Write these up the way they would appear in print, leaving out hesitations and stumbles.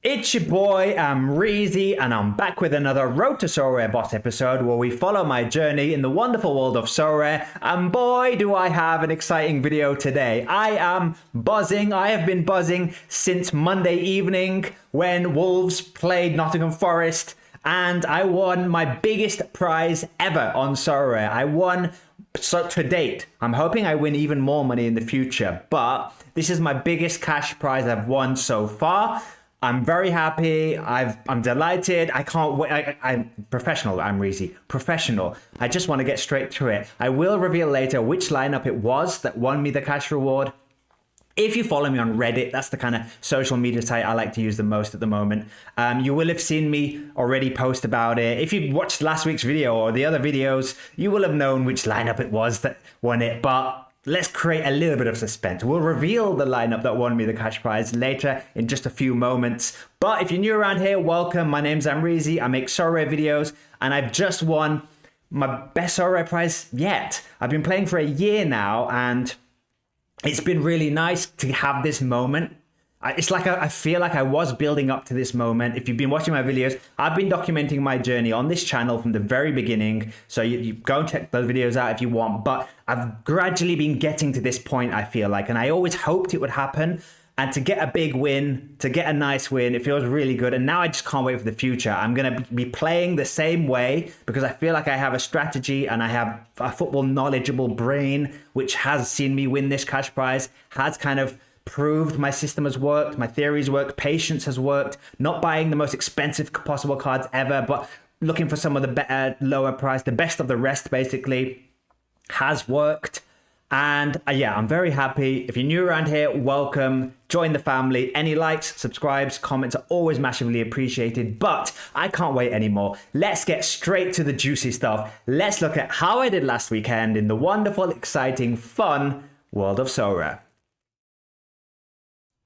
It's your boy, Amreezy, and I'm back with another Road to Sorare Boss episode where we follow my journey in the wonderful world of Sorare. And boy, do I have an exciting video today. I am buzzing. I have been buzzing since Monday evening when Wolves played Nottingham Forest and I won my biggest prize ever on Sorare. I won to date. I'm hoping I win even more money in the future, but this is my biggest cash prize I've won so far. I'm very happy. I'm delighted. I can't wait. I'm professional. I'm Amreezy. Professional. I just want to get straight to it. I will reveal later which lineup it was that won me the cash reward. If you follow me on Reddit, that's the kind of social media site I like to use the most at the moment. You will have seen me already post about it. If you watched last week's video or the other videos, you will have known which lineup it was that won it. But let's create a little bit of suspense. We'll reveal the lineup that won me the cash prize later in just a few moments. But if you're new around here, welcome. My name's Amreezy. I make Sorare videos and I've just won my best Sorare prize yet. I've been playing for a year now and it's been really nice to have this moment. It's like I feel like I was building up to this moment. If you've been watching my videos, I've been documenting my journey on this channel from the very beginning. So you go and check those videos out if you want. But I've gradually been getting to this point, I feel like. And I always hoped it would happen. And to get a big win, to get a nice win, it feels really good. And now I just can't wait for the future. I'm going to be playing the same way because I feel like I have a strategy and I have a football knowledgeable brain, which has seen me win this cash prize, has kind of proved my system has worked, my theories work, patience has worked, not buying the most expensive possible cards ever, but looking for some of the better, lower price, the best of the rest basically has worked. And yeah, I'm very happy. If you're new around here, welcome, join the family. Any likes, subscribes, comments are always massively appreciated, but I can't wait anymore. Let's get straight to the juicy stuff. Let's look at how I did last weekend in the wonderful, exciting, fun world of Sorare.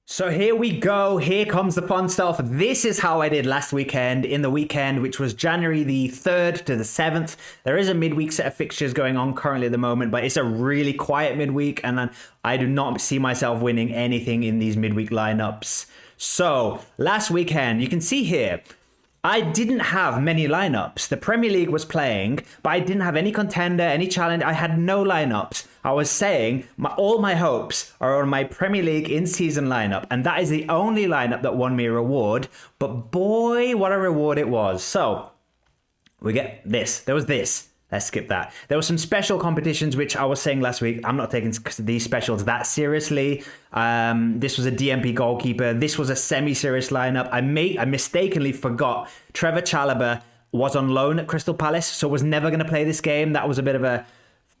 So here we go. Here comes the fun stuff. This is how I did last weekend in the weekend, which was January the 3rd to the 7th. There is a midweek set of fixtures going on currently at the moment, but it's a really quiet midweek and I do not see myself winning anything in these midweek lineups. So last weekend, you can see here, I didn't have many lineups. The Premier League was playing, but I didn't have any contender, any challenge. I had no lineups. I was saying all my hopes are on my Premier League in-season lineup, and that is the only lineup that won me a reward. But boy, what a reward it was. So we get this. There was this. Let's skip that. There were some special competitions, which I was saying last week. I'm not taking these specials that seriously. This was a DMP goalkeeper. This was a semi-serious lineup. I mistakenly forgot Trevor Chalobah was on loan at Crystal Palace, so was never going to play this game. That was a bit of a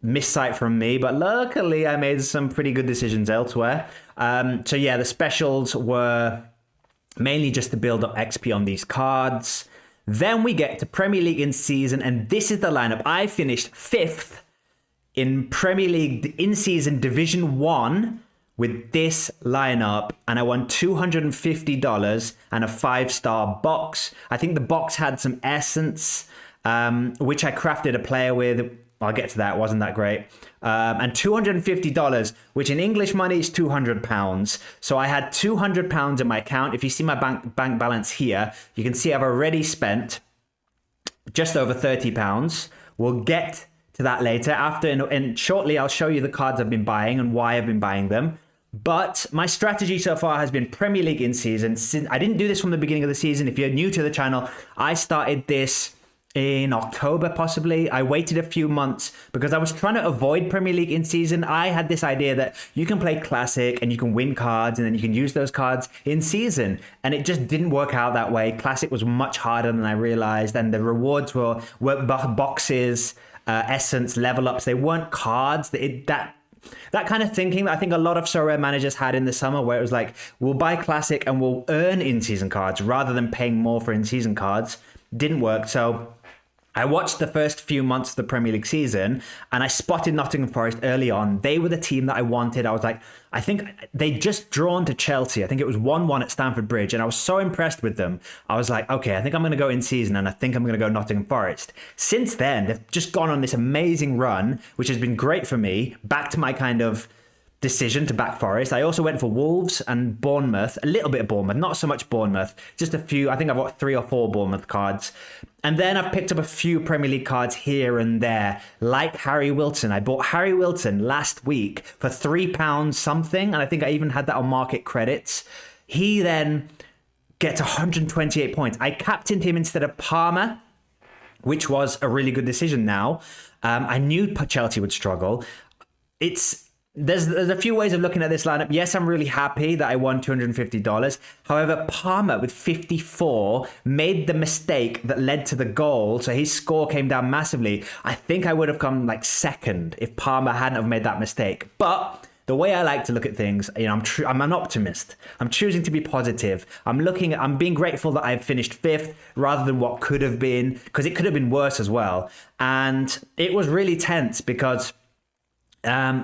missight from me, but luckily I made some pretty good decisions elsewhere. So yeah, the specials were mainly just to build up XP on these cards. Then we get to Premier League in season, and this is the lineup. I finished 5th in Premier League in season Division 1 with this lineup, and I won $250 and a 5-star box. I think the box had some essence, which I crafted a player with. I'll get to that. It wasn't that great. And $250, which in English money is £200. So I had £200 in my account. If you see my bank balance here, you can see I've already spent just over £30. We'll get to that later. And shortly, I'll show you the cards I've been buying and why I've been buying them. But my strategy so far has been Premier League in season. I didn't do this from the beginning of the season. If you're new to the channel, I started this in October, possibly. I waited a few months because I was trying to avoid Premier League in season. I had this idea that you can play Classic and you can win cards and then you can use those cards in season. And it just didn't work out that way. Classic was much harder than I realized. And the rewards were boxes, essence, level ups. They weren't cards. That kind of thinking that I think a lot of Sorare managers had in the summer, where it was like, we'll buy Classic and we'll earn in-season cards rather than paying more for in-season cards, didn't work. So I watched the first few months of the Premier League season and I spotted Nottingham Forest early on. They were the team that I wanted. I was like, I think they'd just drawn to Chelsea. I think it was 1-1 at Stamford Bridge and I was so impressed with them. I was like, okay, I think I'm going to go in season and I think I'm going to go Nottingham Forest. Since then, they've just gone on this amazing run, which has been great for me, back to my kind of decision to back Forest. I also went for Wolves and Bournemouth, a little bit of Bournemouth, not so much Bournemouth, just a few. I think I've got 3 or 4 Bournemouth cards. And then I've picked up a few Premier League cards here and there, like Harry Wilson. I bought Harry Wilson last week for £3 something, and I think I even had that on market credits. He then gets 128 points. I captained him instead of Palmer, which was a really good decision now. I knew Chelsea would struggle. There's a few ways of looking at this lineup. Yes, I'm really happy that I won $250. However, Palmer with 54 made the mistake that led to the goal, so his score came down massively. I think I would have come like second if Palmer hadn't have made that mistake. But the way I like to look at things, I'm an optimist. I'm choosing to be positive. I'm being grateful that I've finished 5th rather than what could have been, because it could have been worse as well. And it was really tense because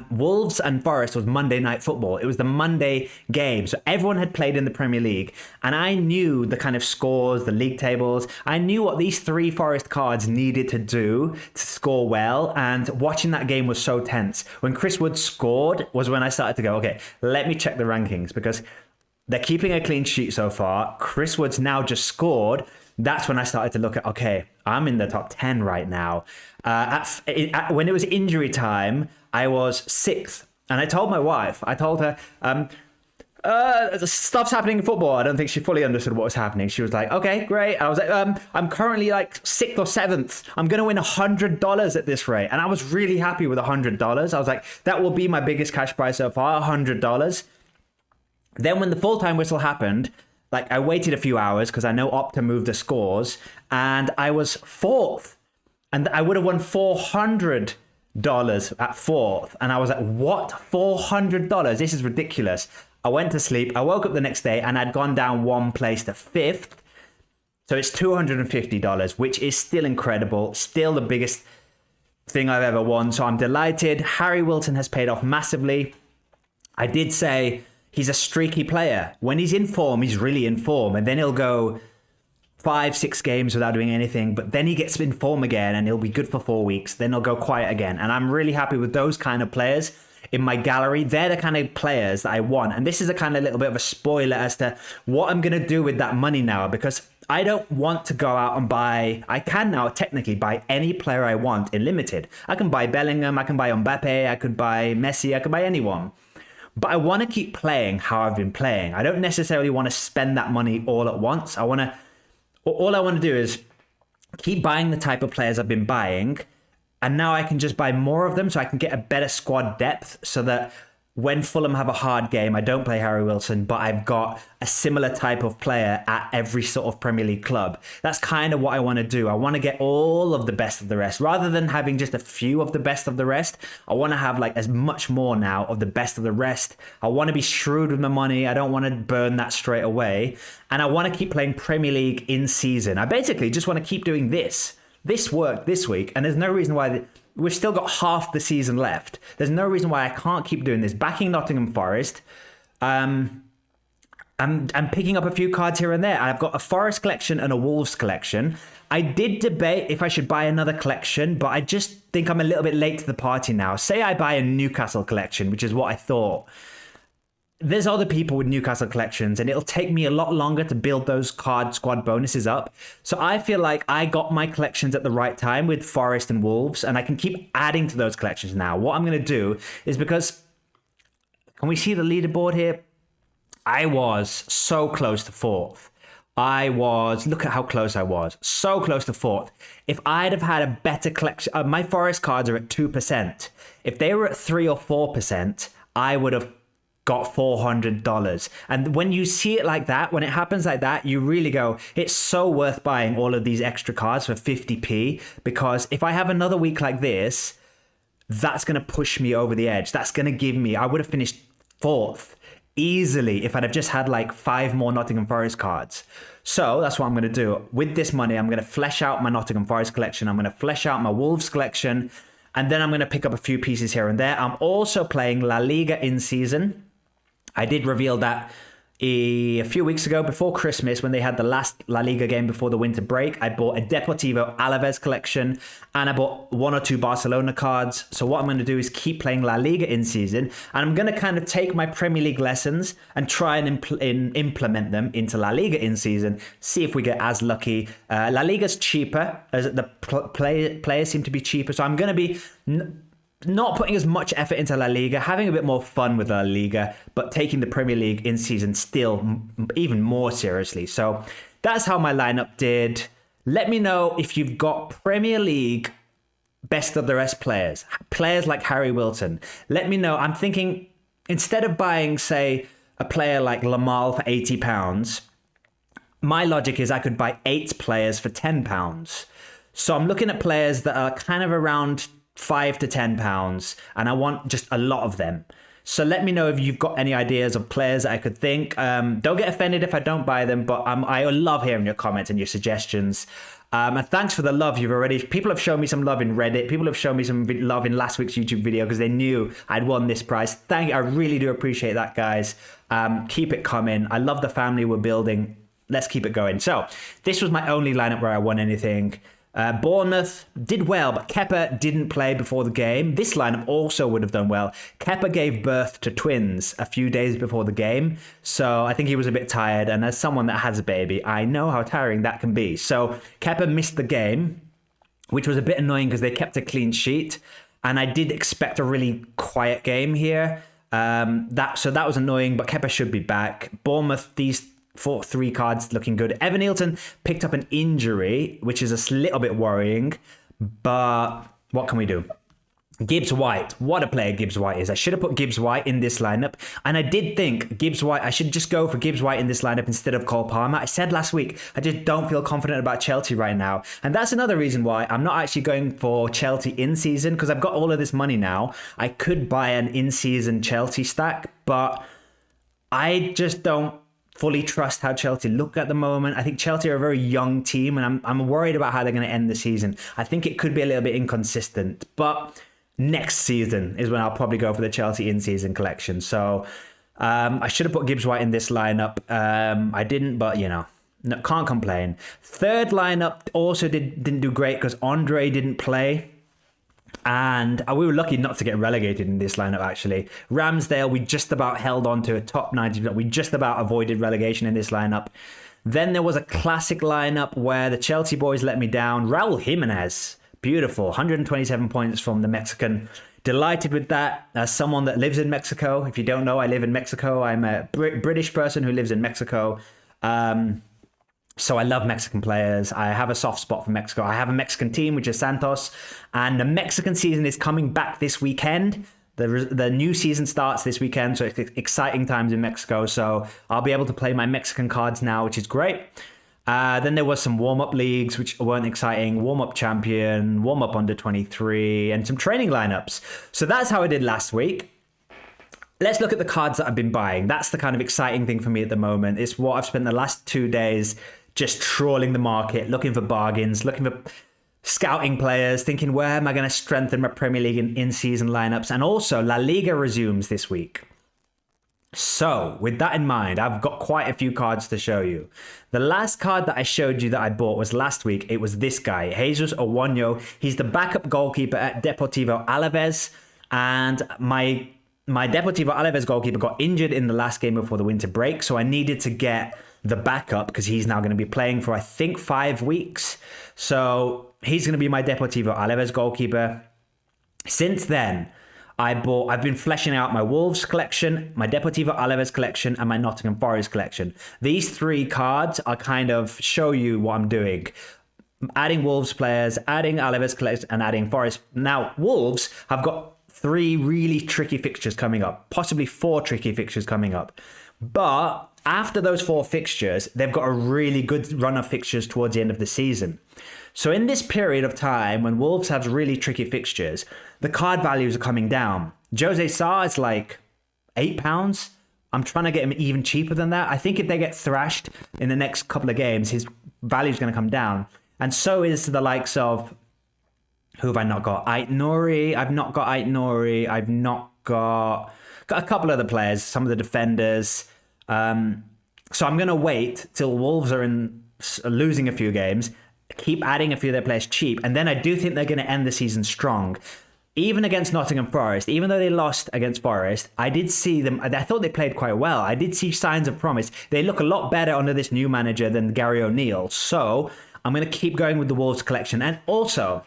Wolves and Forest was Monday Night Football. It was the Monday game. So everyone had played in the Premier League. And I knew the kind of scores, the league tables. I knew what these 3 Forest cards needed to do to score well. And watching that game was so tense. When Chris Wood scored was when I started to go, okay, let me check the rankings, because they're keeping a clean sheet so far. Chris Wood's now just scored. That's when I started to look at, okay, I'm in the top 10 right now. When it was injury time, I was 6th. And I told my wife, I told her, stuff's happening in football. I don't think she fully understood what was happening. She was like, okay, great. I was like, I'm currently like 6th or 7th. I'm going to win $100 at this rate. And I was really happy with $100. I was like, that will be my biggest cash prize so far, $100. Then when the full-time whistle happened, like I waited a few hours because I know Opta moved the scores, and I was 4th. And I would have won $400 at 4th. And I was like, what? $400? This is ridiculous. I went to sleep. I woke up the next day and I'd gone down 1 place to 5th. So it's $250, which is still incredible. Still the biggest thing I've ever won. So I'm delighted. Harry Wilson has paid off massively. I did say he's a streaky player. When he's in form, he's really in form. And then he'll go 5-6 games without doing anything, but then he gets in form again and he'll be good for 4 weeks. Then he'll go quiet again. And I'm really happy with those kind of players in my gallery. They're the kind of players that I want. And this is a kind of little bit of a spoiler as to what I'm going to do with that money now, because I don't want to go out and buy. I can now technically buy any player I want in limited. I can buy Bellingham, I can buy Mbappe, I could buy Messi, I could buy anyone. But I want to keep playing how I've been playing. I don't necessarily want to spend that money all at once. All I want to do is keep buying the type of players I've been buying, and now I can just buy more of them so I can get a better squad depth, so that when Fulham have a hard game, I don't play Harry Wilson, but I've got a similar type of player at every sort of Premier League club. That's kind of what I want to do. I want to get all of the best of the rest. Rather than having just a few of the best of the rest, I want to have like as much more now of the best of the rest. I want to be shrewd with my money. I don't want to burn that straight away. And I want to keep playing Premier League in season. I basically just want to keep doing this. This worked this week, and there's no reason why... We've still got half the season left. There's no reason why I can't keep doing this. Backing Nottingham Forest. I'm picking up a few cards here and there. I've got a Forest collection and a Wolves collection. I did debate if I should buy another collection, but I just think I'm a little bit late to the party now. Say I buy a Newcastle collection, which is what I thought. There's other people with Newcastle collections, and it'll take me a lot longer to build those card squad bonuses up. So I feel like I got my collections at the right time with Forest and Wolves, and I can keep adding to those collections now. What I'm going to do is, because... Can we see the leaderboard here? I was so close to 4th. Look at how close I was. So close to 4th. If I'd have had a better collection... my Forest cards are at 2%. If they were at 3 or 4%, I would have got $400. And when you see it like that, when it happens like that, you really go, it's so worth buying all of these extra cards for 50p, because if I have another week like this, that's going to push me over the edge. That's going to give me... I would have finished 4th easily if I'd have just had like 5 more Nottingham Forest cards. So that's what I'm going to do. With this money, I'm going to flesh out my Nottingham Forest collection. I'm going to flesh out my Wolves collection. And then I'm going to pick up a few pieces here and there. I'm also playing La Liga in season. I did reveal that A few weeks ago, before Christmas, when they had the last La Liga game before the winter break, I bought a Deportivo Alaves collection and I bought 1 or 2 Barcelona cards. So what I'm going to do is keep playing La Liga in season, and I'm going to kind of take my Premier League lessons and try and implement them into La Liga in season, see if we get as lucky. La Liga's cheaper, as the players seem to be cheaper, so I'm going to be not putting as much effort into La Liga, having a bit more fun with La Liga, but taking the Premier League in season still even more seriously. So that's how my lineup did. Let me know if you've got Premier League best of the rest players like Harry Wilton. Let me know. I'm thinking, instead of buying, say, a player like Lamal for £80, my logic is I could buy 8 players for £10. So I'm looking at players that are kind of around £5 to £10, and I want just a lot of them. So let me know if you've got any ideas of players that I could think. Don't get offended if I don't buy them, but I love hearing your comments and your suggestions. And thanks for the love you've already. People have shown me some love in Reddit. People have shown me some love in last week's YouTube video because they knew I'd won this prize. Thank you. I really do appreciate that, guys. Keep it coming. I love the family we're building. Let's keep it going. So this was my only lineup where I won anything. Bournemouth did well, but Kepa didn't play before the game. This lineup also would have done well. Kepa gave birth to twins a few days before the game, so I think he was a bit tired, and as someone that has a baby, I know how tiring that can be. So Kepa missed the game, which was a bit annoying because they kept a clean sheet, and I did expect a really quiet game here. That was annoying, but Kepa should be back. Bournemouth, these 3 cards looking good. Evan Neilton picked up an injury, which is a little bit worrying, but what can we do? Gibbs White, what a player Gibbs White is. I should have put Gibbs White in this lineup, and I did think Gibbs White, I should just go for Gibbs White in this lineup instead of Cole Palmer. I said last week, I just don't feel confident about Chelsea right now, and that's another reason why I'm not actually going for Chelsea in season, because I've got all of this money now. I could buy an in-season Chelsea stack, but I just don't fully trust how Chelsea look at the moment. I think Chelsea are a very young team, and I'm worried about how they're going to end the season. I think it could be a little bit inconsistent, but next season is when I'll probably go for the Chelsea in-season collection. So I should have put Gibbs White in this lineup. I didn't, but no, can't complain. Third lineup also didn't do great because Andre didn't play. And we were lucky not to get relegated in this lineup, actually. Ramsdale, we just about held on to a top 90. We just about avoided relegation in this lineup. Then there was a classic lineup where the Chelsea boys let me down. Raul Jimenez, beautiful. 127 points from the Mexican. Delighted with that. As someone that lives in Mexico, if you don't know, I live in Mexico. I'm a British person who lives in Mexico. So I love Mexican players. I have a soft spot for Mexico. I have a Mexican team, which is Santos. And the Mexican season is coming back this weekend. The new season starts this weekend, so it's exciting times in Mexico. So I'll be able to play my Mexican cards now, which is great. Then there was some warm-up leagues, which weren't exciting. Warm-up champion, warm-up under 23, and some training lineups. So that's how I did last week. Let's look at the cards that I've been buying. That's the kind of exciting thing for me at the moment. It's what I've spent the last 2 days just trawling the market, looking for bargains, looking for scouting players, thinking, where am I going to strengthen my Premier League in-season lineups? And also, La Liga resumes this week. So, with that in mind, I've got quite a few cards to show you. The last card that I showed you that I bought was last week. It was this guy, Jesus Owanyo. He's the backup goalkeeper at Deportivo Alaves. And my Deportivo Alaves goalkeeper got injured in the last game before the winter break, so I needed to get the backup because he's now going to be playing for, I think, 5 weeks. So he's going to be my Deportivo Alaves goalkeeper. Since then, I've been fleshing out my Wolves collection, my Deportivo Alaves collection, and my Nottingham Forest collection. These 3 cards are kind of show you what I'm doing. Adding Wolves players, adding Alaves collection, and adding Forest. Now, Wolves have got 3 really tricky fixtures coming up, possibly 4 tricky fixtures coming up. But after those 4 fixtures, they've got a really good run of fixtures towards the end of the season. So in this period of time, when Wolves have really tricky fixtures, the card values are coming down. Jose Sarr is like £8. I'm trying to get him even cheaper than that. I think if they get thrashed in the next couple of games, his value is going to come down. And so is the likes of, who have I not got? Ait Nouri. I've not got Ait Nouri. I've not got a couple other players, some of the defenders. So I'm going to wait till Wolves are losing a few games, keep adding a few of their players cheap, and then I do think they're going to end the season strong. Even against Nottingham Forest, even though they lost against Forest, I did see them. I thought they played quite well. I did see signs of promise. They look a lot better under this new manager than Gary O'Neill. So I'm going to keep going with the Wolves collection. And also,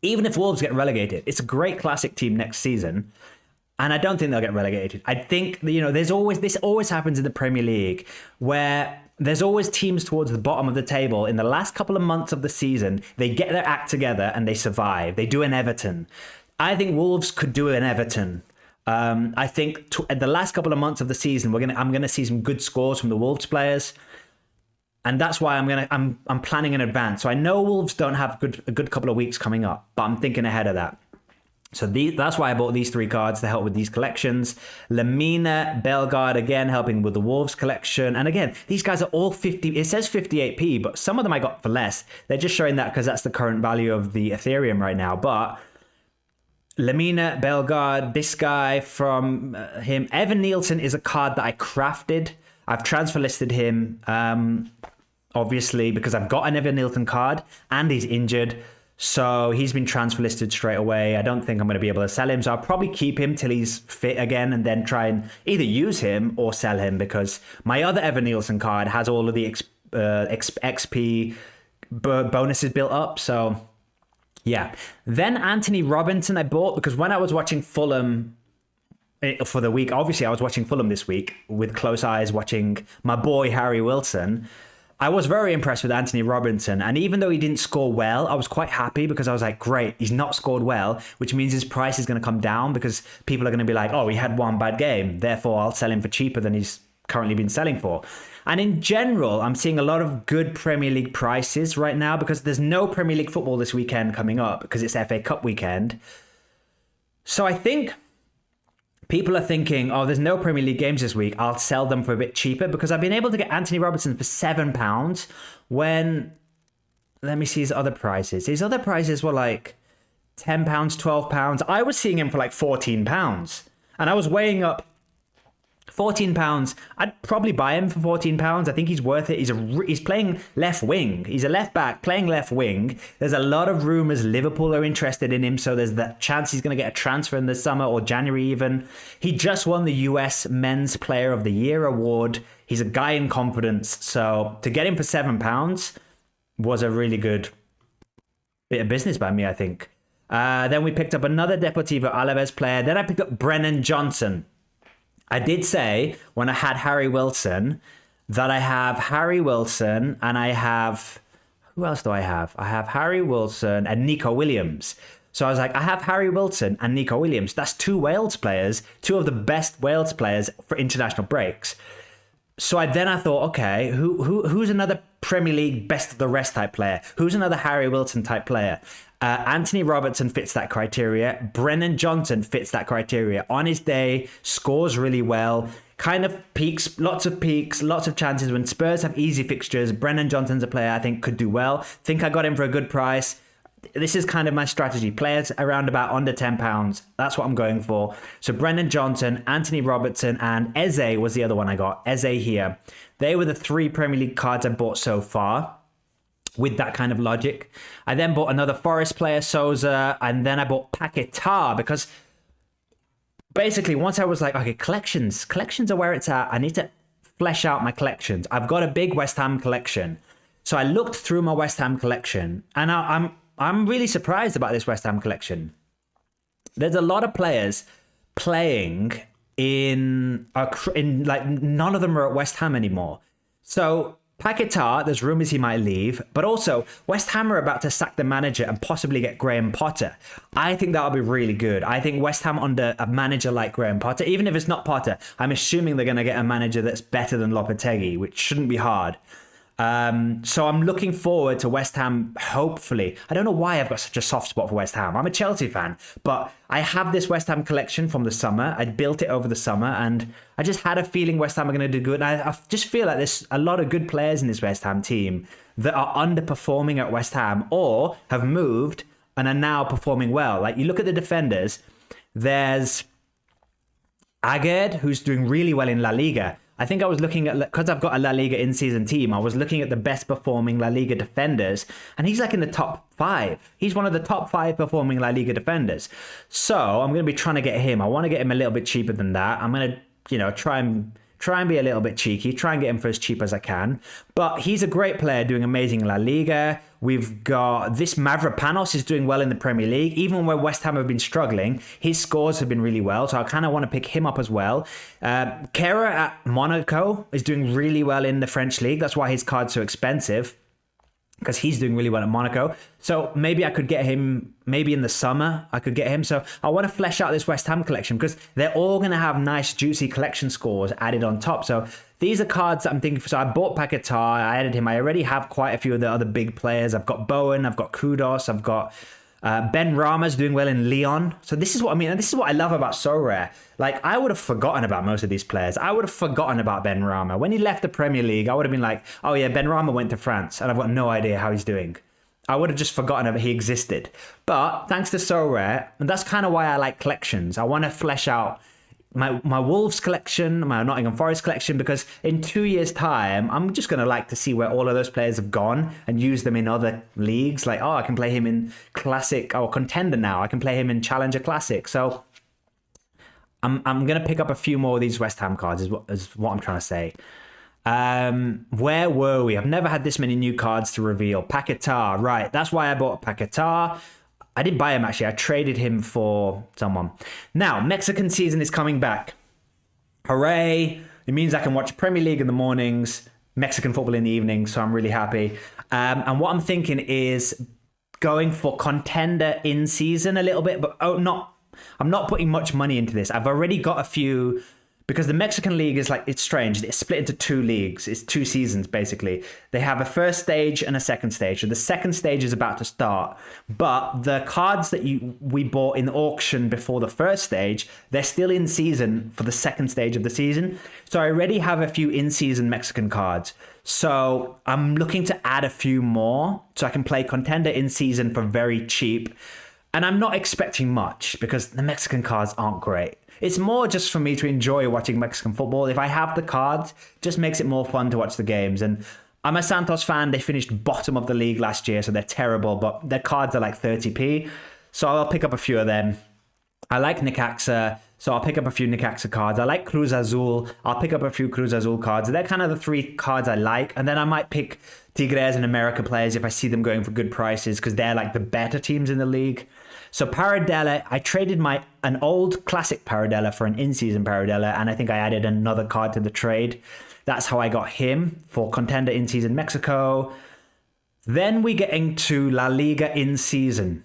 even if Wolves get relegated, it's a great classic team next season. And I don't think they'll get relegated. I think, this always happens in the Premier League, where there's always teams towards the bottom of the table. In the last couple of months of the season, they get their act together and they survive. They do an Everton. I think Wolves could do an Everton. I think at the last couple of months of the season, I'm gonna see some good scores from the Wolves players, and that's why I'm planning in advance. So I know Wolves don't have a good couple of weeks coming up, but I'm thinking ahead of that. So that's why I bought these 3 cards to help with these collections. Lamina, Bellegarde, again, helping with the Wolves collection. And again, these guys are all 50. It says 58p, but some of them I got for less. They're just showing that because that's the current value of the Ethereum right now. But Lamina, Bellegarde, this guy from him. Evan Nielsen is a card that I crafted. I've transfer listed him, obviously, because I've got an Evan Nielsen card and he's injured. So he's been transfer listed straight away. I don't think I'm going to be able to sell him. So I'll probably keep him till he's fit again and then try and either use him or sell him, because my other Evan Nielsen card has all of the XP bonuses built up. So yeah. Then Anthony Robinson I bought because when I was watching Fulham for the week, obviously I was watching Fulham this week with close eyes, watching my boy Harry Wilson. I was very impressed with Anthony Robinson, and even though he didn't score well, I was quite happy because I was like, great, he's not scored well, which means his price is going to come down because people are going to be like, oh, he had one bad game, therefore I'll sell him for cheaper than he's currently been selling for. And in general, I'm seeing a lot of good Premier League prices right now because there's no Premier League football this weekend coming up because it's FA Cup weekend. So I think people are thinking, oh, there's no Premier League games this week. I'll sell them for a bit cheaper because I've been able to get Anthony Robinson for £7 when, let me see his other prices. His other prices were like £10, £12. I was seeing him for like £14. And I was weighing up £14. I'd probably buy him for £14. I think he's worth it. He's playing left wing. He's a left back playing left wing. There's a lot of rumors Liverpool are interested in him, so there's that chance he's going to get a transfer in the summer or January even. He just won the US Men's Player of the Year award. He's a guy in confidence, so to get him for £7 was a really good bit of business by me, I think. Then we picked up another Deportivo Alaves player. Then I picked up Brennan Johnson. I did say when I had Harry Wilson that I have Harry Wilson and I have, who else do I have? I have Harry Wilson and Nico Williams. So I was like, I have Harry Wilson and Nico Williams. That's 2 Wales players, 2 of the best Wales players for international breaks. So I thought, okay, who's another Premier League best of the rest type player? Who's another Harry Wilson type player? Anthony Robertson fits that criteria. Brennan Johnson fits that criteria. On his day, scores really well. Kind of peaks, lots of chances. When Spurs have easy fixtures, Brennan Johnson's a player I think could do well. Think I got him for a good price. This is kind of my strategy. Players around about under £10. That's what I'm going for. So Brennan Johnson, Anthony Robertson, and Eze was the other one I got. Eze here. They were the 3 Premier League cards I bought so far with that kind of logic. I then bought another Forest player, Souza, and then I bought Paquetá because basically once I was like, okay, collections are where it's at. I need to flesh out my collections. I've got a big West Ham collection. So I looked through my West Ham collection and I'm really surprised about this West Ham collection. There's a lot of players playing in like none of them are at West Ham anymore. So Paquetá, there's rumours he might leave, but also West Ham are about to sack the manager and possibly get Graham Potter. I think that'll be really good. I think West Ham under a manager like Graham Potter, even if it's not Potter, I'm assuming they're going to get a manager that's better than Lopetegui, which shouldn't be hard. So I'm looking forward to West Ham, hopefully. I don't know why I've got such a soft spot for West Ham. I'm a Chelsea fan, but I have this West Ham collection from the summer. I built it over the summer, and I just had a feeling West Ham are going to do good. And I just feel like there's a lot of good players in this West Ham team that are underperforming at West Ham or have moved and are now performing well. Like, you look at the defenders, there's Aged, who's doing really well in La Liga. I think I was looking at, because I've got a La Liga in-season team, I was looking at the best performing La Liga defenders, and he's like in the top 5. He's one of the top 5 performing La Liga defenders. So I'm going to be trying to get him. I want to get him a little bit cheaper than that. I'm going to, try and be a little bit cheeky, try and get him for as cheap as I can. But he's a great player doing amazing in La Liga. We've got this Mavropanos is doing well in the Premier League. Even where West Ham have been struggling, his scores have been really well. So I kind of want to pick him up as well. Kera at Monaco is doing really well in the French league. That's why his card's so expensive, because he's doing really well at Monaco. So maybe I could get him, maybe in the summer, I could get him. So I want to flesh out this West Ham collection because they're all going to have nice, juicy collection scores added on top. So these are cards that I'm thinking for. So I bought Paquetá, I added him. I already have quite a few of the other big players. I've got Bowen, I've got Kudos, I've got Ben Rama's doing well in Lyon. So this is what I mean. And this is what I love about Sorare. Like, I would have forgotten about most of these players. I would have forgotten about Ben Rama. When he left the Premier League, I would have been like, oh yeah, Ben Rama went to France and I've got no idea how he's doing. I would have just forgotten that he existed. But thanks to Sorare, and that's kind of why I like collections. I want to flesh out my Wolves collection, my Nottingham Forest collection, because in 2 years' time, I'm just going to like to see where all of those players have gone and use them in other leagues. Like, oh, I can play him in Classic or Contender now. I can play him in Challenger Classic. So I'm going to pick up a few more of these West Ham cards is what I'm trying to say. Where were we? I've never had this many new cards to reveal. Paquetá, right. That's why I bought Paquetá. I didn't buy him, actually. I traded him for someone. Now, Mexican season is coming back. Hooray. It means I can watch Premier League in the mornings, Mexican football in the evenings, so I'm really happy. And what I'm thinking is going for Contender in season a little bit, but I'm not putting much money into this. I've already got a few, because the Mexican league is like, it's strange. It's split into 2 leagues. It's 2 seasons, basically. They have a first stage and a second stage. So the second stage is about to start. But the cards that we bought in the auction before the first stage, they're still in season for the second stage of the season. So I already have a few in-season Mexican cards. So I'm looking to add a few more so I can play Contender in season for very cheap. And I'm not expecting much because the Mexican cards aren't great. It's more just for me to enjoy watching Mexican football. If I have the cards, it just makes it more fun to watch the games. And I'm a Santos fan. They finished bottom of the league last year, so they're terrible, but their cards are like 30p. So I'll pick up a few of them. I like Necaxa, so I'll pick up a few Necaxa cards. I like Cruz Azul. I'll pick up a few Cruz Azul cards. They're kind of the 3 cards I like. And then I might pick Tigres and America players if I see them going for good prices, because they're like the better teams in the league. So Paradella, I traded an old classic Paradella for an in-season Paradella, and I think I added another card to the trade. That's how I got him for Contender in-season Mexico. Then we get into La Liga in-season.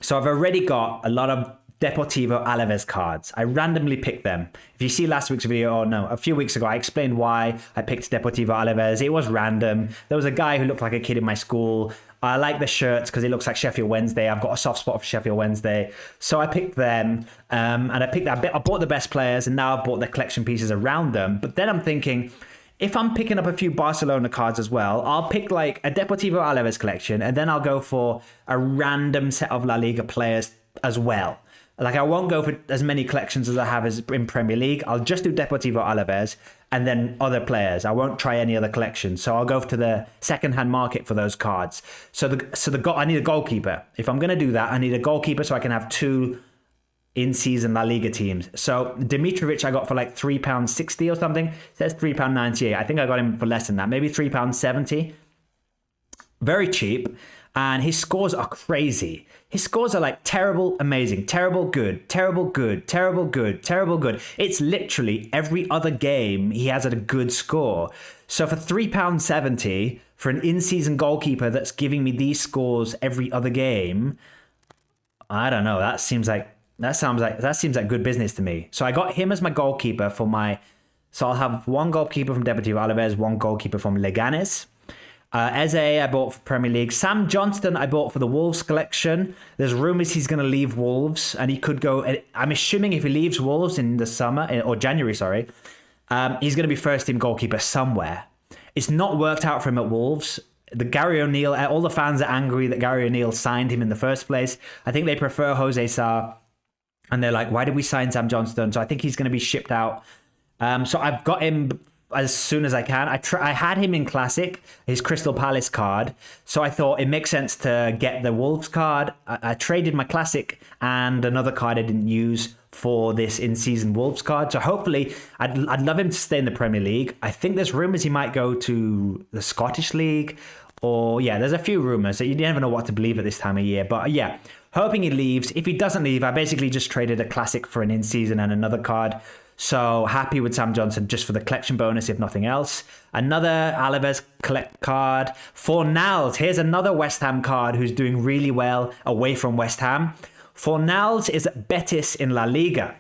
So I've already got a lot of Deportivo Alaves cards. I randomly picked them. If you see last week's video, a few weeks ago, I explained why I picked Deportivo Alaves. It was random. There was a guy who looked like a kid in my school. I like the shirts because it looks like Sheffield Wednesday. I've got a soft spot for Sheffield Wednesday. So I picked them, and I bought the best players, and now I've bought the collection pieces around them. But then I'm thinking, if I'm picking up a few Barcelona cards as well, I'll pick like a Deportivo Alaves collection, and then I'll go for a random set of La Liga players as well. Like, I won't go for as many collections as I have as in Premier League. I'll just do Deportivo Alaves and then other players. I won't try any other collections. So I'll go to the second-hand market for those cards. I need a goalkeeper. If I'm going to do that, I need a goalkeeper so I can have 2 in-season La Liga teams. So Dimitrovic I got for like £3.60 or something. It says £3.98. I think I got him for less than that. Maybe £3.70. Very cheap. And his scores are crazy. His scores are like terrible, amazing, terrible, good, terrible, good, terrible, good, terrible, good. It's literally every other game he has a good score. So for £3.70 for an in-season goalkeeper that's giving me these scores every other game, I don't know. That seems like good business to me. So I got him as my goalkeeper so I'll have 1 goalkeeper from Deportivo Alaves, 1 goalkeeper from Leganes. Eze, I bought for Premier League. Sam Johnston, I bought for the Wolves collection. There's rumours he's going to leave Wolves, and he could go. I'm assuming if he leaves Wolves in the summer, or January, sorry, he's going to be first team goalkeeper somewhere. It's not worked out for him at Wolves. The Gary O'Neill, all the fans are angry that Gary O'Neill signed him in the first place. I think they prefer Jose Sarr, and they're like, why did we sign Sam Johnston? So I think he's going to be shipped out So I've got him as soon as I can. I had him in Classic, his Crystal Palace card. So I thought it makes sense to get the Wolves card. I traded my Classic and another card I didn't use for this in-season Wolves card. So hopefully, I'd love him to stay in the Premier League. I think there's rumours he might go to the Scottish League. Or, yeah, there's a few rumours. So you never know what to believe at this time of year. But, yeah, hoping he leaves. If he doesn't leave, I basically just traded a Classic for an in-season and another card. So happy with Sam Johnson just for the collection bonus, if nothing else. Another Alaves collect card. Fornals, here's another West Ham card who's doing really well away from West Ham. Fornals is at Betis in La Liga.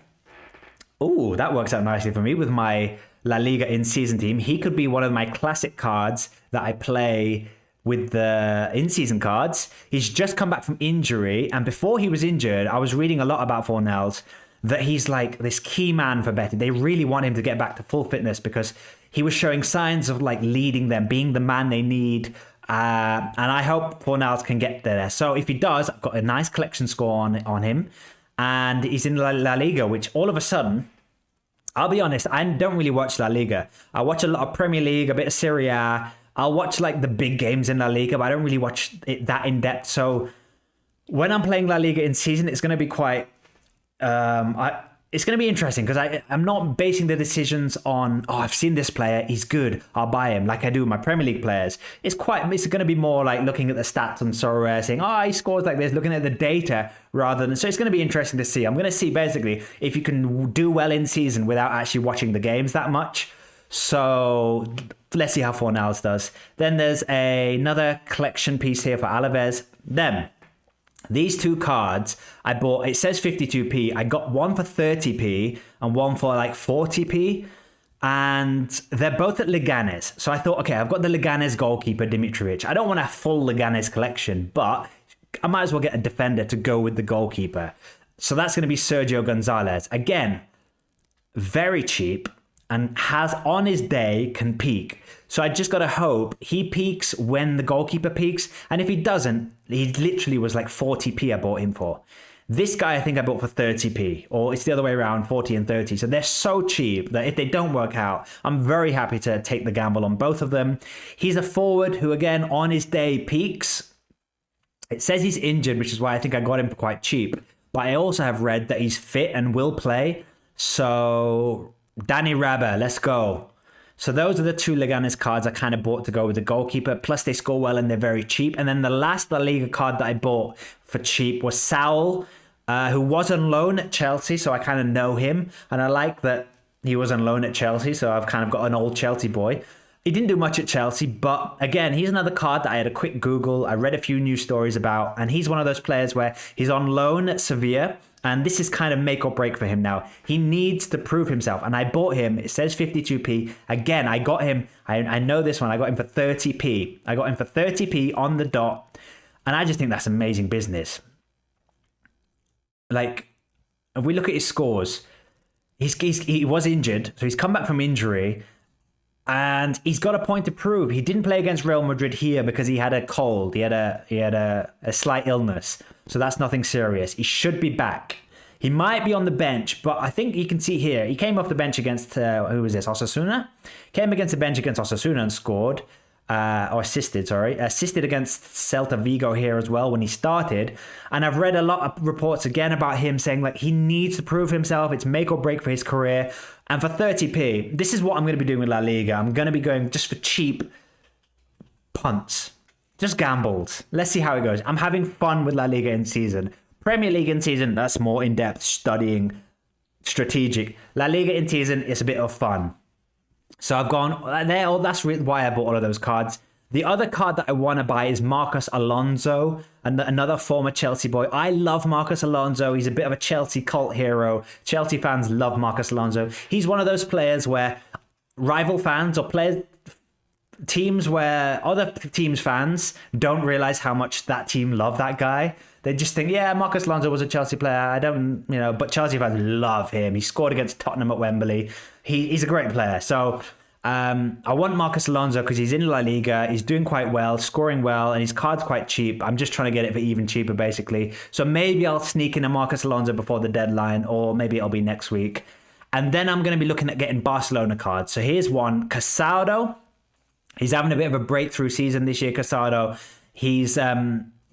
Ooh, that works out nicely for me with my La Liga in-season team. He could be one of my classic cards that I play with the in-season cards. He's just come back from injury. And before he was injured, I was reading a lot about Fornals, that he's like this key man for Betis. They really want him to get back to full fitness because he was showing signs of like leading them, being the man they need. And I hope Fornals can get there. So if he does, I've got a nice collection score on him. And he's in La Liga, which all of a sudden, I'll be honest, I don't really watch La Liga. I watch a lot of Premier League, a bit of Serie A. I'll watch like the big games in La Liga, but I don't really watch it that in depth. So when I'm playing La Liga in season, it's going to be quite... it's going to be interesting because I'm not basing the decisions on, oh, I've seen this player, he's good, I'll buy him, like I do with my Premier League players. It's going to be more like looking at the stats on Sorare, saying, oh, he scores like this, looking at the data rather than... So it's going to be interesting to see. I'm going to see basically if you can do well in season without actually watching the games that much. So let's see how Fornals does. Then there's another collection piece here for Alaves. These two cards I bought, it says 52p. I got one for 30p and one for like 40p. And they're both at Leganes. So I thought, okay, I've got the Leganes goalkeeper, Dimitrovic. I don't want a full Leganes collection, but I might as well get a defender to go with the goalkeeper. So that's going to be Sergio Gonzalez. Again, very cheap and has on his day can peak. So I just got to hope he peaks when the goalkeeper peaks. And if he doesn't, he literally was like 40p I bought him for. This guy I think I bought for 30p, or it's the other way around, 40 and 30. So they're so cheap that if they don't work out, I'm very happy to take the gamble on both of them. He's a forward who, again, on his day peaks. It says he's injured, which is why I think I got him for quite cheap. But I also have read that he's fit and will play. So Danny Rabah, let's go. So those are the two Leganes cards I kind of bought to go with the goalkeeper. Plus they score well and they're very cheap. And then the last La Liga card that I bought for cheap was Saul, who was on loan at Chelsea. So I kind of know him. And I like that he was on loan at Chelsea. So I've kind of got an old Chelsea boy. He didn't do much at Chelsea. But again, he's another card that I had a quick Google. I read a few news stories about. And he's one of those players where he's on loan at Sevilla. And this is kind of make or break for him now. He needs to prove himself. And I bought him. It says 52p. Again, I got him. I know this one. I got him for 30p. I got him for 30p on the dot. And I just think that's amazing business. Like, if we look at his scores, he was injured. So he's come back from injury. And he's got a point to prove. He didn't play against Real Madrid here because he had a cold. He had a slight illness. So that's nothing serious. He should be back. He might be on the bench, but I think you can see here. He came off the bench against, who was this? Osasuna? Came against the bench against Osasuna and scored. Assisted against Celta Vigo here as well when he started. And I've read a lot of reports again about him saying like he needs to prove himself. It's make or break for his career. And for 30p, this is what I'm going to be doing with La Liga. I'm going to be going just for cheap punts. Just gambles. Let's see how it goes. I'm having fun with La Liga in season. Premier League in season, that's more in-depth studying, strategic. La Liga in season is a bit of fun. So I've gone there. That's why I bought all of those cards. The other card that I want to buy is Marcos Alonso, and another former Chelsea boy. I love Marcos Alonso. He's a bit of a Chelsea cult hero. Chelsea fans love Marcos Alonso. He's one of those players where rival fans or teams where other teams' fans don't realize how much that team love that guy. They just think, yeah, Marcos Alonso was a Chelsea player. But Chelsea fans love him. He scored against Tottenham at Wembley. He's a great player. So I want Marcos Alonso because he's in La Liga. He's doing quite well, scoring well, and his card's quite cheap. I'm just trying to get it for even cheaper, basically. So maybe I'll sneak in a Marcos Alonso before the deadline, or maybe it'll be next week. And then I'm going to be looking at getting Barcelona cards. So here's one, Casado. He's having a bit of a breakthrough season this year, Casado. He's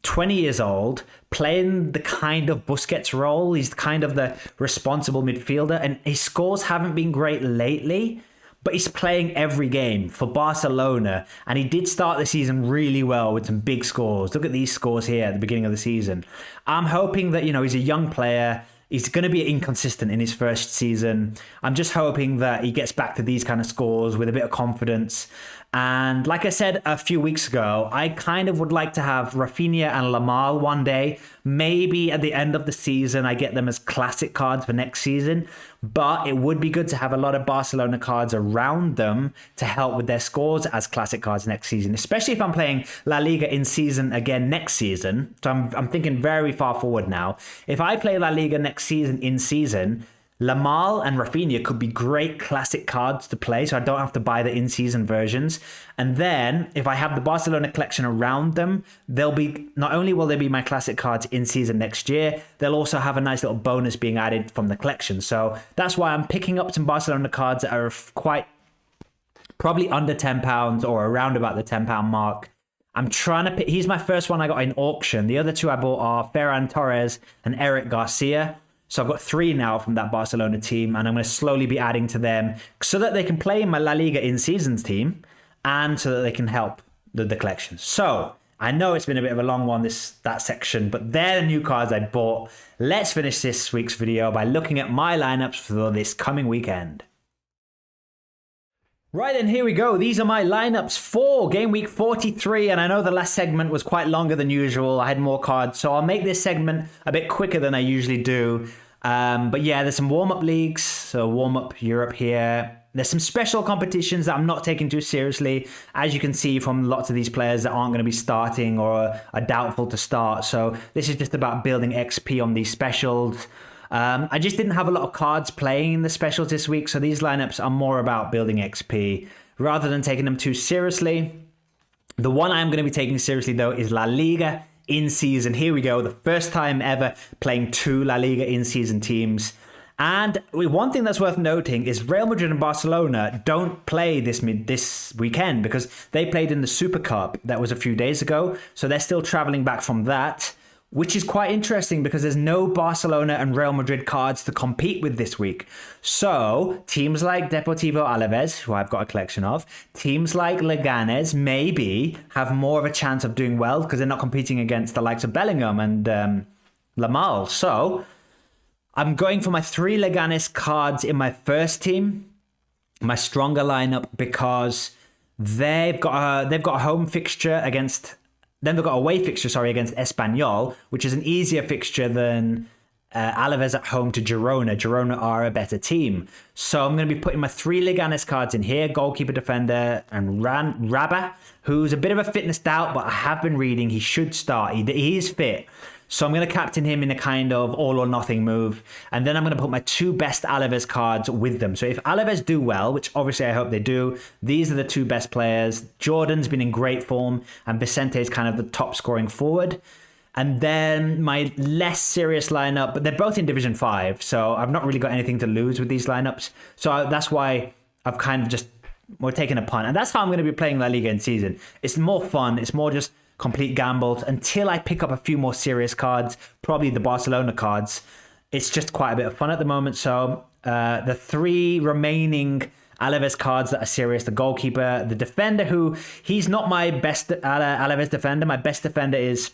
20 years old, playing the kind of Busquets role. He's kind of the responsible midfielder, and his scores haven't been great lately, but he's playing every game for Barcelona, and he did start the season really well with some big scores. Look at these scores here at the beginning of the season. I'm hoping that, he's a young player. He's going to be inconsistent in his first season. I'm just hoping that he gets back to these kind of scores with a bit of confidence. And like I said a few weeks ago, I kind of would like to have Rafinha and Lamar one day. Maybe at the end of the season, I get them as classic cards for next season. But it would be good to have a lot of Barcelona cards around them to help with their scores as classic cards next season, especially if I'm playing La Liga in season again next season. So I'm thinking very far forward now. If I play La Liga next season in season, Lamar and Rafinha could be great classic cards to play, so I don't have to buy the in-season versions. And then, if I have the Barcelona collection around them, they'll be, not only will they be my classic cards in season next year, they'll also have a nice little bonus being added from the collection. So that's why I'm picking up some Barcelona cards that are quite, probably under £10 or around about the £10 mark. I'm trying to pick, he's my first one I got in auction. The other two I bought are Ferran Torres and Eric Garcia. So I've got 3 now from that Barcelona team, and I'm going to slowly be adding to them so that they can play in my La Liga in-seasons team and so that they can help the collection. So I know it's been a bit of a long one, that section, but they're the new cards I bought. Let's finish this week's video by looking at my lineups for this coming weekend. Right, and here we go. These are my lineups for game week 43, and I know the last segment was quite longer than usual. I had more cards, so I'll make this segment a bit quicker than I usually do. But yeah, there's some warm-up leagues, so warm-up Europe here. There's some special competitions that I'm not taking too seriously, as you can see from lots of these players that aren't going to be starting or are doubtful to start. So this is just about building XP on these specials. I just didn't have a lot of cards playing in the specials this week, so these lineups are more about building XP rather than taking them too seriously. The one I'm going to be taking seriously, though, is La Liga in-season. Here we go, the first time ever playing 2 La Liga in-season teams. And one thing that's worth noting is Real Madrid and Barcelona don't play this weekend because they played in the Super Cup that was a few days ago, so they're still traveling back from that. Which is quite interesting because there's no Barcelona and Real Madrid cards to compete with this week. So teams like Deportivo Alaves, who I've got a collection of, teams like Leganes maybe have more of a chance of doing well because they're not competing against the likes of Bellingham and Lamal. So I'm going for my 3 Leganes cards in my first team, my stronger lineup, because they've got a home fixture against. Then they've got a away fixture, against Espanyol, which is an easier fixture than Alaves at home to Girona. Girona are a better team. So I'm going to be putting my 3 Leganes cards in here, goalkeeper, defender, and Rabah, who's a bit of a fitness doubt, but I have been reading he should start. He is fit. So I'm going to captain him in a kind of all or nothing move. And then I'm going to put my 2 best Alaves cards with them. So if Alaves do well, which obviously I hope they do, these are the 2 best players. Jordan's been in great form and Vicente is kind of the top scoring forward. And then my less serious lineup, but they're both in Division 5. So I've not really got anything to lose with these lineups. So that's why I've kind of just, we're taking a punt. And that's how I'm going to be playing La Liga in season. It's more fun. It's more just complete gambles until I pick up a few more serious cards, probably the Barcelona cards. It's just quite a bit of fun at the moment. So the 3 remaining Alaves cards that are serious, the goalkeeper, the defender, who he's not my best Alaves defender. My best defender is,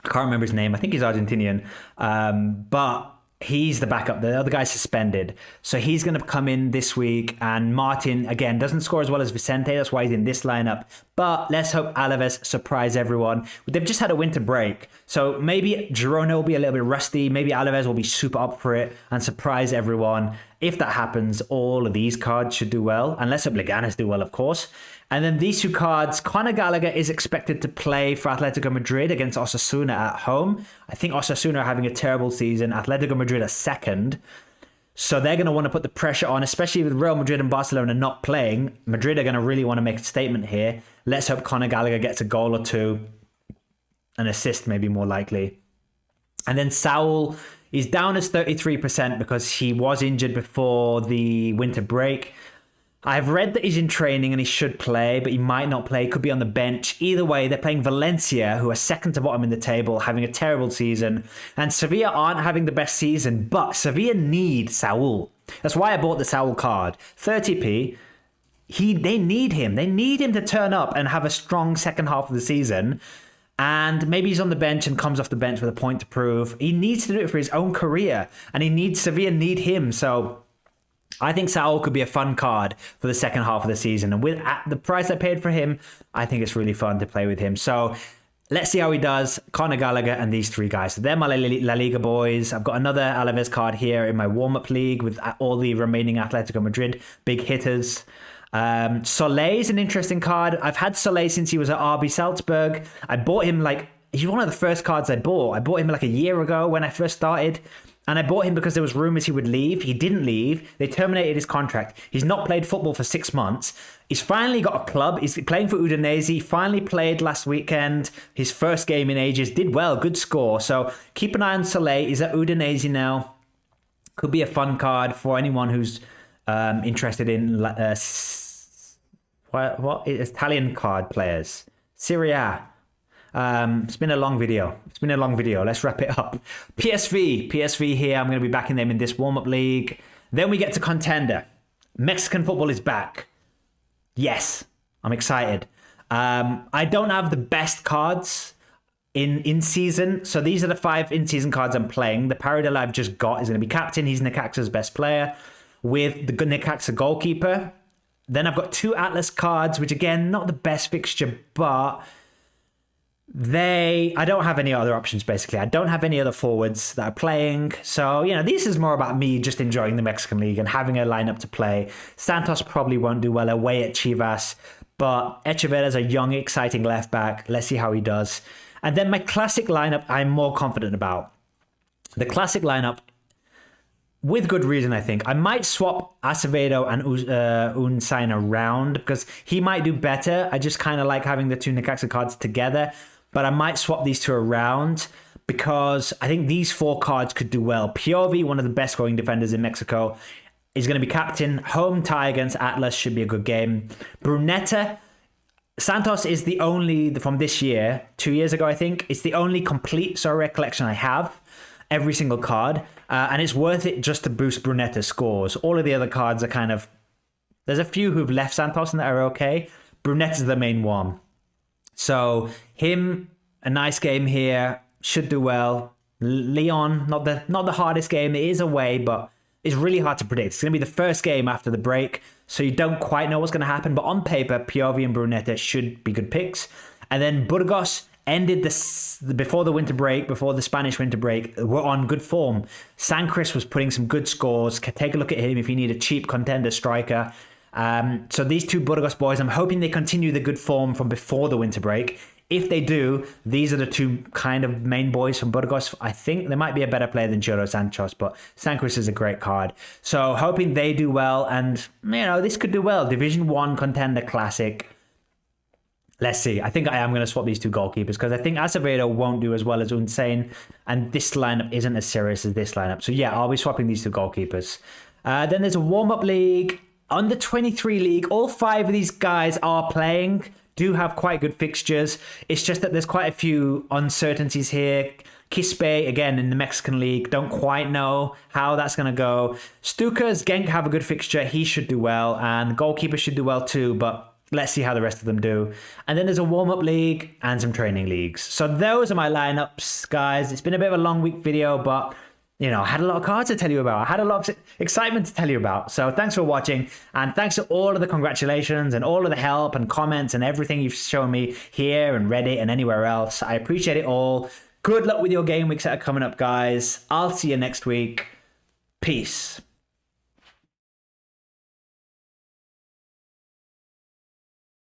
I can't remember his name. I think he's Argentinian. But he's the backup. The other guy's suspended. So he's going to come in this week. And Martin, again, doesn't score as well as Vicente. That's why he's in this lineup. But let's hope Alaves surprise everyone. They've just had a winter break. So maybe Girona will be a little bit rusty. Maybe Alaves will be super up for it and surprise everyone. If that happens, all of these cards should do well. And let's hope Leganes do well, of course. And then these 2 cards, Conor Gallagher is expected to play for Atletico Madrid against Osasuna at home. I think Osasuna are having a terrible season. Atletico Madrid are second. So they're going to want to put the pressure on, especially with Real Madrid and Barcelona not playing. Madrid are going to really want to make a statement here. Let's hope Conor Gallagher gets a goal or 2. An assist maybe more likely. And then Saul, He's down as 33% because he was injured before the winter break. I've read that he's in training and he should play, but he might not play. He could be on the bench. Either way, they're playing Valencia, who are second to bottom in the table, having a terrible season. And Sevilla aren't having the best season, but Sevilla need Saul. That's why I bought the Saul card. 30p. They need him. They need him to turn up and have a strong second half of the season. And maybe he's on the bench and comes off the bench with a point to prove. He needs to do it for his own career. And Sevilla need him. So I think Saul could be a fun card for the second half of the season. And with at the price I paid for him, I think it's really fun to play with him. So let's see how he does. Conor Gallagher and these three guys. So they're my La Liga boys. I've got another Alaves card here in my warm-up league with all the remaining Atletico Madrid big hitters. Soleil is an interesting card. I've had Soleil since he was at RB Salzburg. I bought him he's one of the first cards I bought. I bought him a year ago when I first started. And I bought him because there was rumors he would leave. He didn't leave. They terminated his contract. He's not played football for 6 months. He's finally got a club. He's playing for Udinese. He finally played last weekend. His first game in ages. Did well. Good score. So keep an eye on Soleil. He's at Udinese now. Could be a fun card for anyone who's interested in Italian card players. Serie A. It's been a long video. Let's wrap it up. PSV here. I'm going to be backing them in this warm-up league. Then we get to Contender. Mexican football is back. Yes, I'm excited. I don't have the best cards in season. So these are the 5 in-season cards I'm playing. The Paradela I've just got is going to be captain. He's Necaxa's best player with the Necaxa goalkeeper. Then I've got 2 Atlas cards, which again, not the best fixture, but I don't have any other options, basically. I don't have any other forwards that are playing. So, this is more about me just enjoying the Mexican League and having a lineup to play. Santos probably won't do well away at Chivas, but Echeverria's a young, exciting left back. Let's see how he does. And then my classic lineup, I'm more confident about. The classic lineup, with good reason, I think. I might swap Acevedo and Unsain around because he might do better. I just kind of like having the 2 Necaxa cards together. But I might swap these 2 around because I think these 4 cards could do well. Piovi, one of the best scoring defenders in Mexico, is going to be captain. Home tie against Atlas should be a good game. Brunetta. Santos is the only, from this year, 2 years ago I think, it's the only complete Sorare collection I have. Every single card. And it's worth it just to boost Brunetta's scores. All of the other cards are kind of... There's a few who've left Santos and that are okay. Brunetta's the main one. So him, a nice game here, should do well. Leon, not the hardest game. It is away, but it's really hard to predict. It's going to be the first game after the break, so you don't quite know what's going to happen. But on paper, Piovi and Brunetta should be good picks. And then Burgos ended before the winter break, before the Spanish winter break, were on good form. Sancris was putting some good scores. Take a look at him if you need a cheap Contender striker. So these 2 Burgos boys, I'm hoping they continue the good form from before the winter break. If they do, these are the 2 kind of main boys from Burgos. I think there might be a better player than Juro Santos, but Sancris is a great card. So hoping they do well, and this could do well. Division 1 Contender Classic. Let's see. I think I am going to swap these 2 goalkeepers because I think Acevedo won't do as well as Unsain, and this lineup isn't as serious as this lineup. So yeah, I'll be swapping these 2 goalkeepers. Then there's a warm-up league. Under 23 league, all 5 of these guys are playing, do have quite good fixtures. It's just that there's quite a few uncertainties here. Quispe, again, in the Mexican league, don't quite know how that's going to go. Stuka's Genk have a good fixture. He should do well, and the goalkeeper should do well too, but let's see how the rest of them do. And then there's a warm-up league and some training leagues. So those are my lineups, guys. It's been a bit of a long week video, but I had a lot of cards to tell you about. I had a lot of excitement to tell you about. So thanks for watching. And thanks to all of the congratulations and all of the help and comments and everything you've shown me here and Reddit and anywhere else. I appreciate it all. Good luck with your game weeks that are coming up, guys. I'll see you next week. Peace.